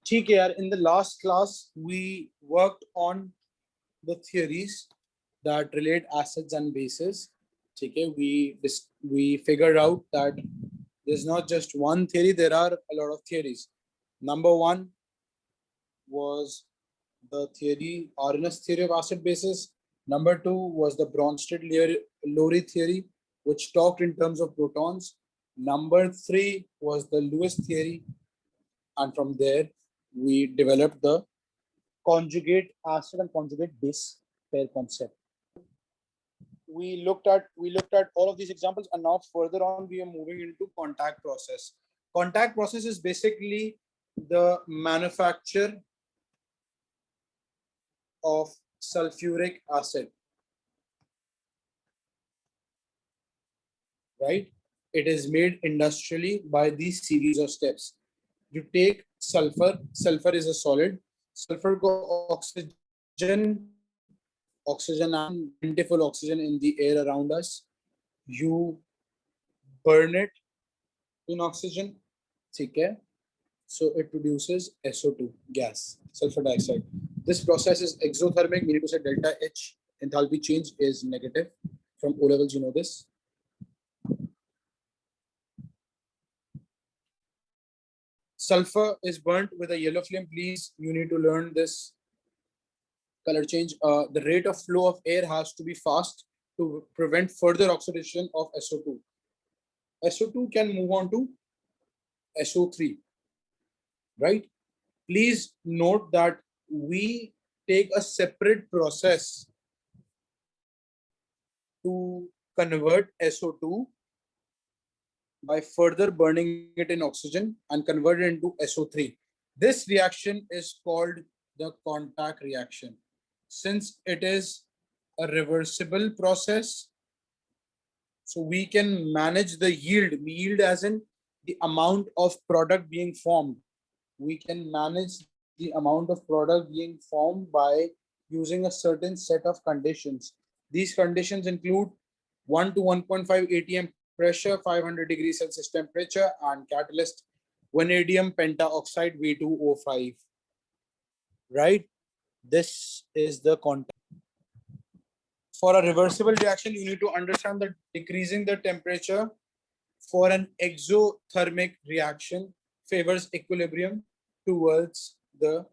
ठीक है यार, in the last class we worked on the theories that relate acids and bases. ठीक है, we figured out that there's not just one theory, there are a lot of theories. Number one was the theory, RNS theory of acid bases. Number two was the Bronsted-Lowry theory, which talked in terms of protons. Number three was the Lewis theory, and from there we developed the conjugate acid and conjugate base pair concept. We looked at all of these examples, and now further on we are moving into contact process. Contact process is basically the manufacture of sulfuric acid, right? It is made industrially by these series of steps. You take sulfur is a solid. Sulfur को oxygen and plentiful oxygen in the air around us. You burn it in oxygen, okay? So it produces SO2 gas, sulfur dioxide. This process is exothermic, meaning to say delta H enthalpy change is negative. From O levels, you know this. Sulfur is burnt with a yellow flame. Please, you need to learn this color change. The rate of flow of air has to be fast to prevent further oxidation of SO2. SO2 can move on to SO3, right? Please note that we take a separate process to convert SO2 by further burning it in oxygen and convert it into SO3. This reaction is called the contact reaction. Since it is a reversible process, so we can manage the yield as in the amount of product being formed. We can manage the amount of product being formed by using a certain set of conditions. These conditions include 1 to 1.5 atm pressure, 500 degrees Celsius temperature, and catalyst vanadium pentaoxide V2O5. Right? This is the contact. For a reversible reaction, you need to understand that decreasing the temperature for an exothermic reaction favors equilibrium towards the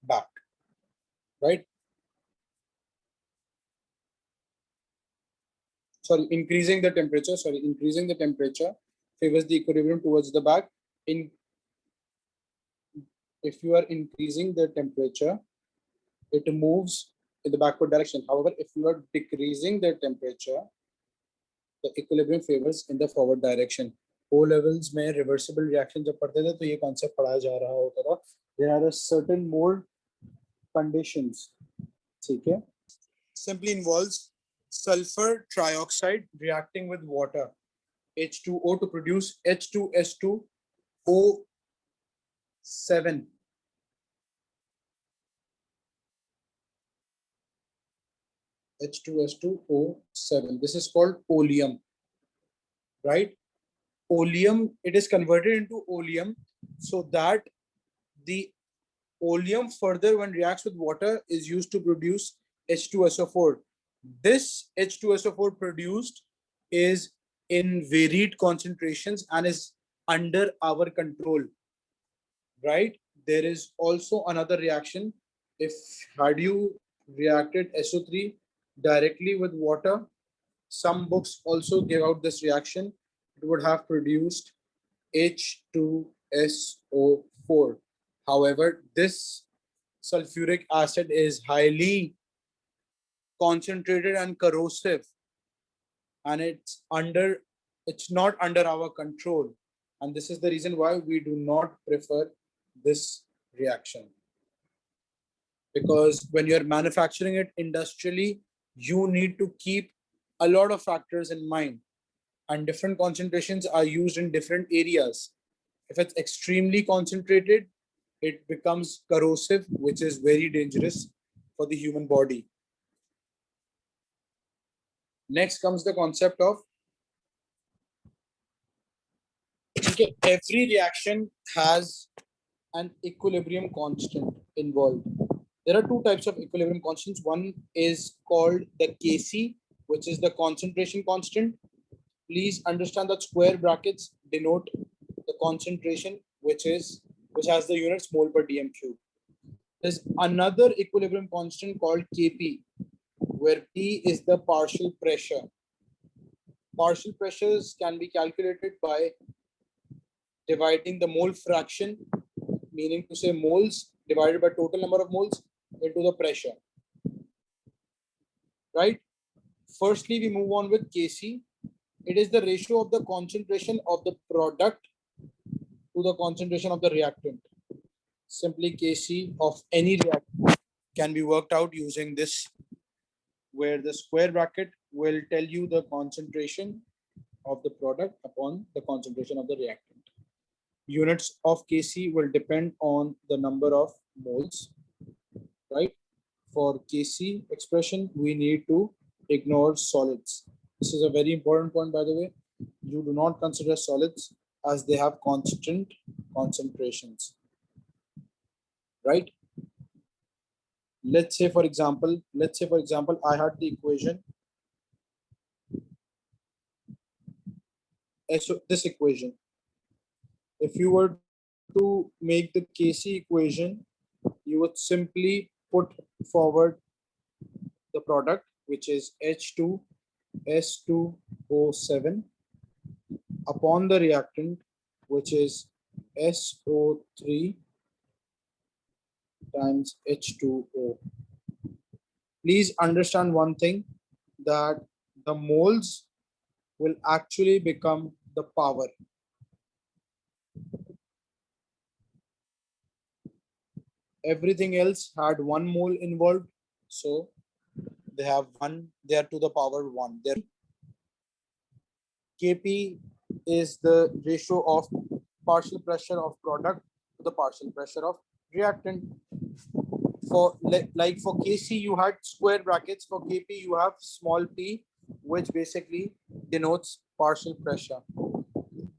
back, right? Increasing the temperature favors the equilibrium towards the back. If you are increasing the temperature, it moves in the backward direction. However, if you are decreasing the temperature, the equilibrium favors in the forward direction. O levels में reversible reaction जब पढ़ते थे तो ये concept पढ़ाया जा रहा होता था. There are a certain mold conditions. ठीक है? Simply involves sulfur trioxide reacting with water, H2O, to produce H2S2O7. H2S2O7. This is called oleum, right? Oleum, it is converted into oleum so that the oleum further, when reacts with water, is used to produce H2SO4. This H2SO4 produced is in varied concentrations and is under our control, right? There is also another reaction. If had you reacted SO3 directly with water, some books also give out this reaction. It would have produced H2SO4. However, this sulfuric acid is highly concentrated and corrosive, and it's not under our control. And this is the reason why we do not prefer this reaction. Because when you're manufacturing it industrially, you need to keep a lot of factors in mind, and different concentrations are used in different areas. If it's extremely concentrated, it becomes corrosive, which is very dangerous for the human body. Next comes the concept of Okay, every reaction has an equilibrium constant involved. There are two types of equilibrium constants. One is called the Kc, which is the concentration constant. Please understand that square brackets denote the concentration, which has the units mole per dm cube. There's another equilibrium constant called Kp, where P is the partial pressure. Partial pressures can be calculated by dividing the mole fraction, meaning to say moles divided by total number of moles into the pressure. Right? Firstly, we move on with Kc. It is the ratio of the concentration of the product to the concentration of the reactant. Simply Kc of any reactant can be worked out using this, where the square bracket will tell you the concentration of the product upon the concentration of the reactant. Units of Kc will depend on the number of moles, right? For Kc expression, we need to ignore solids. This is a very important point, by the way. You do not consider solids as they have constant concentrations, right? Let's say for example, I had the equation. So this equation, if you were to make the Kc equation, you would simply put forward the product, which is H2S2O7 upon the reactant, which is SO3 times H2O. Please understand one thing, that the moles will actually become the power. Everything else had one mole involved, so they have one, they are to the power 1. Their Kp is the ratio of partial pressure of product to the partial pressure of reactant. For like for Kc, you had square brackets. For Kp, you have small p, which basically denotes partial pressure.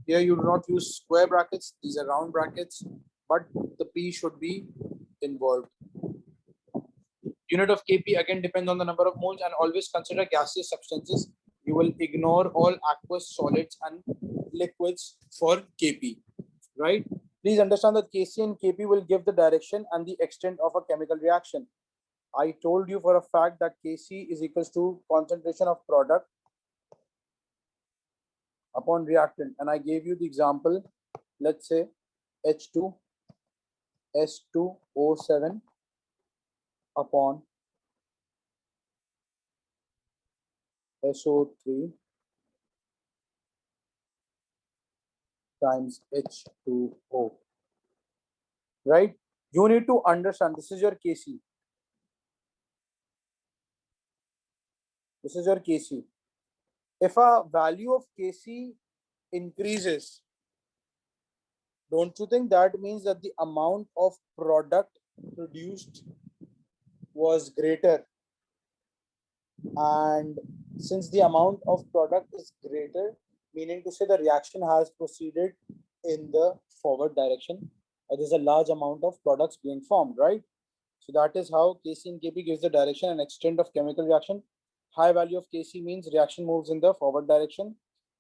Here you do not use square brackets, these are round brackets, but the p should be involved. Unit of Kp again depends on the number of moles, and always consider gaseous substances. You will ignore all aqueous, solids and liquids for Kp, right? Please understand that Kc and Kp will give the direction and the extent of a chemical reaction. I told you for a fact that Kc is equals to concentration of product upon reactant, and I gave you the example. Let's say H2S2O7 upon SO3 times H2O. Right? You need to understand, this is your Kc. This is your Kc. If a value of Kc increases, don't you think that means that the amount of product produced was greater? And since the amount of product is greater, meaning to say the reaction has proceeded in the forward direction, there's a large amount of products being formed, right? So that is how Kc and Kp gives the direction and extent of chemical reaction. High value of Kc means reaction moves in the forward direction,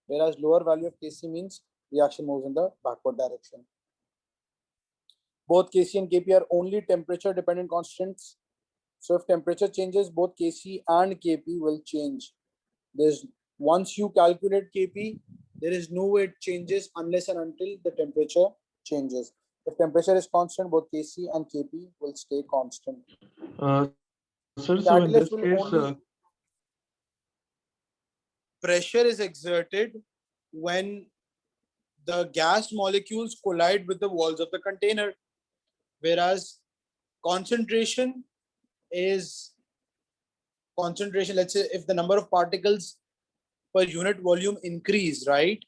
whereas lower value of Kc means reaction moves in the backward direction. Both Kc and Kp are only temperature dependent constants. So if temperature changes, both Kc and Kp will change. Once you calculate Kp, there is no way it changes unless and until the temperature changes. If temperature is constant, both Kc and Kp will stay constant. Sir, so in Catalyst this will case, only pressure is exerted when the gas molecules collide with the walls of the container, whereas concentration is concentration. Let's say if the number of particles per unit volume increase, right,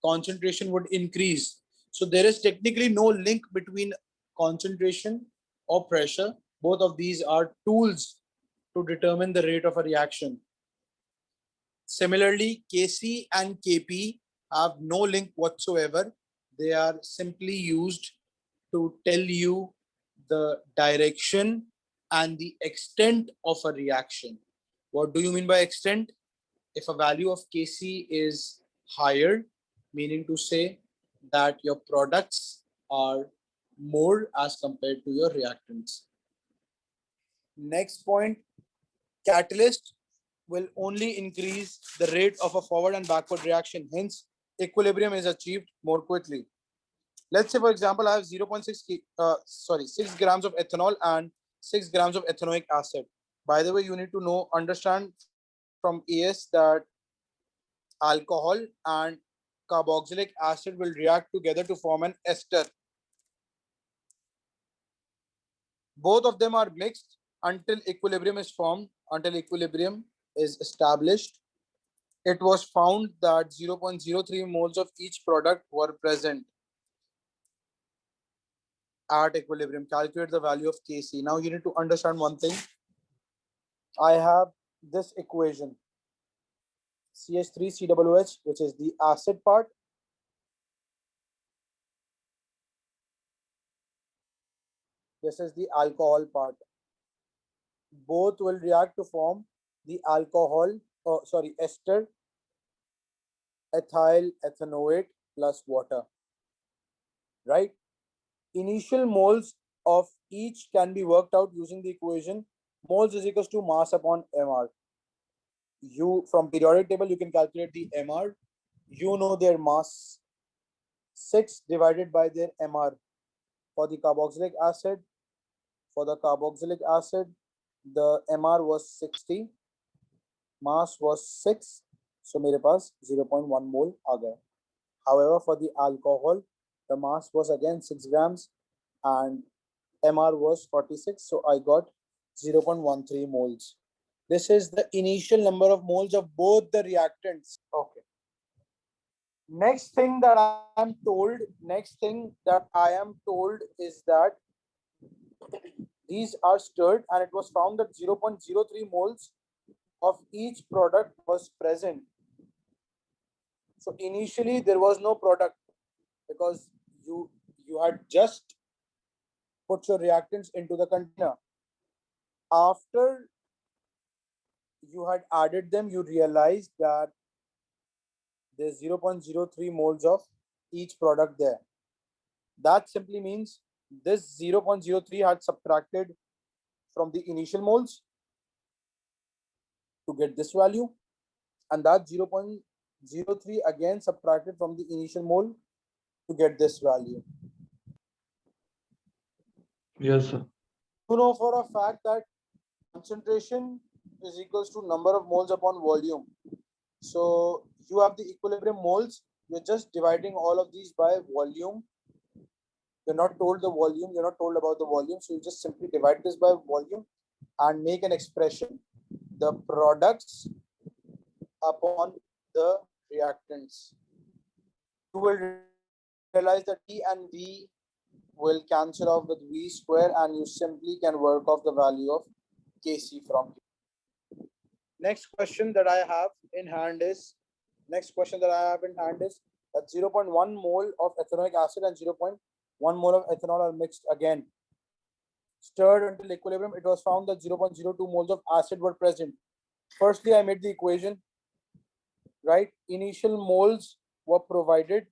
concentration would increase. So there is technically no link between concentration or pressure. Both of these are tools to determine the rate of a reaction. Similarly, Kc and Kp have no link whatsoever. They are simply used to tell you the direction and the extent of a reaction. What do you mean by extent? If a value of Kc is higher, meaning to say that your products are more as compared to your reactants. Next point, catalyst will only increase the rate of a forward and backward reaction. Hence, equilibrium is achieved more quickly. Let's say, for example, I have 6 grams of ethanol and 6 grams of ethanoic acid. By the way, you need to understand from AS that alcohol and carboxylic acid will react together to form an ester. Both of them are mixed until equilibrium is formed, until equilibrium is established. It was found that 0.03 moles of each product were present at equilibrium. Calculate the value of Kc. Now you need to understand one thing. I have this equation, CH3COOH, which is the acid part. This is the alcohol part. Both will react to form the ester, ethyl ethanoate plus water, right? Initial moles of each can be worked out using the equation moles is equals to mass upon mR. You, from periodic table, you can calculate the mR. You know their mass, 6 divided by their mR. For the carboxylic acid, the mR was 60, mass was 6, so मेरे पास 0.1 mole आ गया. However, for the alcohol, the mass was again 6 grams and mR was 46, so I got 0.13 moles. This is the initial number of moles of both the reactants. Okay. Next thing that I am told is that these are stirred and it was found that 0.03 moles of each product was present. So initially there was no product because you had just put your reactants into the container. After you had added them, you realized that there's 0.03 moles of each product there. That simply means this 0.03 had subtracted from the initial moles to get this value, and that 0.03 again subtracted from the initial mole to get this value. Yes, sir. You know for a fact that concentration is equals to number of moles upon volume. So you have the equilibrium moles. You're just dividing all of these by volume. You're not told the volume. You're not told about the volume. So you just simply divide this by volume and make an expression. The products upon the reactants. You will realize that T and V will cancel off with V square and you simply can work off the value of Kc from here. Next question that I have in hand is that 0.1 mole of ethanoic acid and 0.1 mole of ethanol are mixed again. Stirred until equilibrium, it was found that 0.02 moles of acid were present. Firstly, I made the equation, right? Initial moles were provided.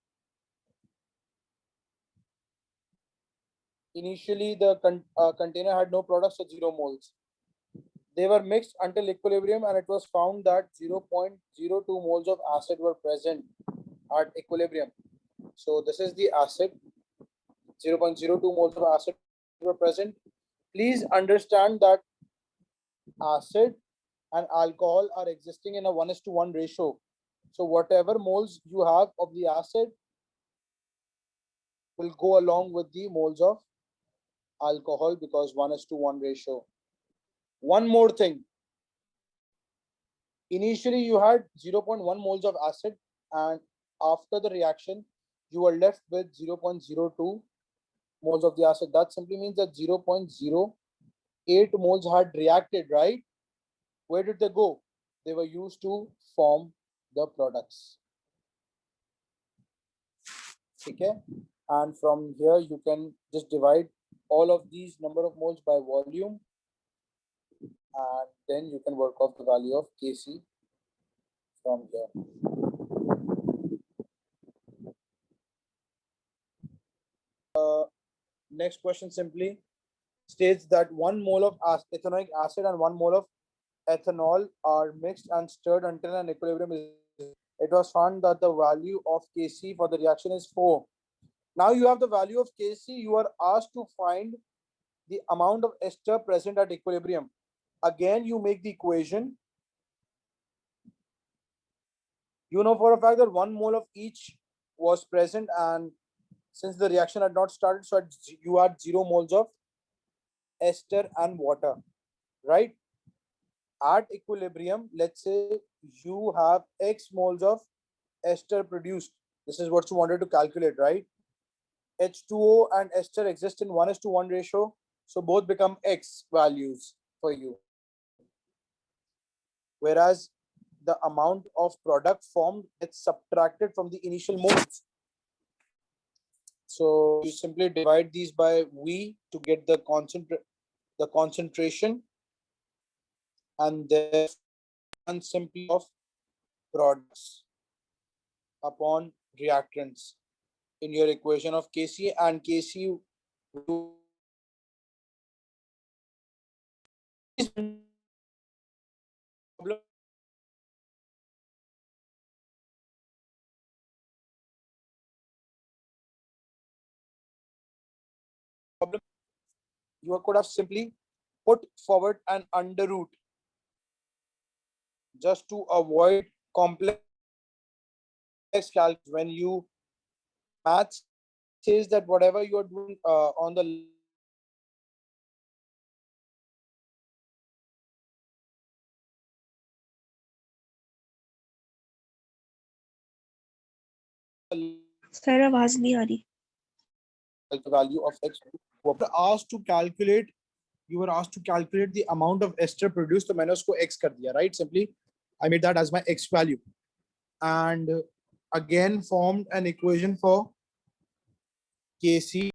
Initially, the container had no product, so 0 moles. They were mixed until equilibrium and it was found that 0.02 moles of acid were present at equilibrium. So this is the acid, 0.02 moles of acid were present. Please understand that acid and alcohol are existing in a 1:1 ratio. So whatever moles you have of the acid will go along with the moles of alcohol because 1:1 ratio. One more thing. Initially, you had 0.1 moles of acid, and after the reaction, you were left with 0.02 moles of the acid. That simply means that 0.08 moles had reacted, right? Where did they go? They were used to form the products. Okay, and from here you can just divide all of these number of moles by volume, and then you can work off the value of Kc from here. Next question simply states that 1 mole of ethanoic acid and 1 mole of ethanol are mixed and stirred until an equilibrium is. It was found that the value of Kc for the reaction is 4. Now you have the value of Kc. You are asked to find the amount of ester present at equilibrium. Again, you make the equation. You know for a fact that 1 mole of each was present, and since the reaction had not started, so you had 0 moles of ester and water, right? At equilibrium, let's say you have X moles of ester produced. This is what you wanted to calculate, right? H2O and ester exist in 1:1 ratio. So both become X values for you. Whereas the amount of product formed gets subtracted from the initial moles. So you simply divide these by V to get the concentration, and then simply of products upon reactants in your equation of Kc, and Kc you could have simply put forward an under root just to avoid complex calculus. When you maths says that whatever you are doing on the sir आवाज नहीं आ रही. the value of X, you were asked to calculate the amount of ester produced, तो मैंने उसको X कर दिया, right? Simply I made that as my X value, and again formed an equation for Kc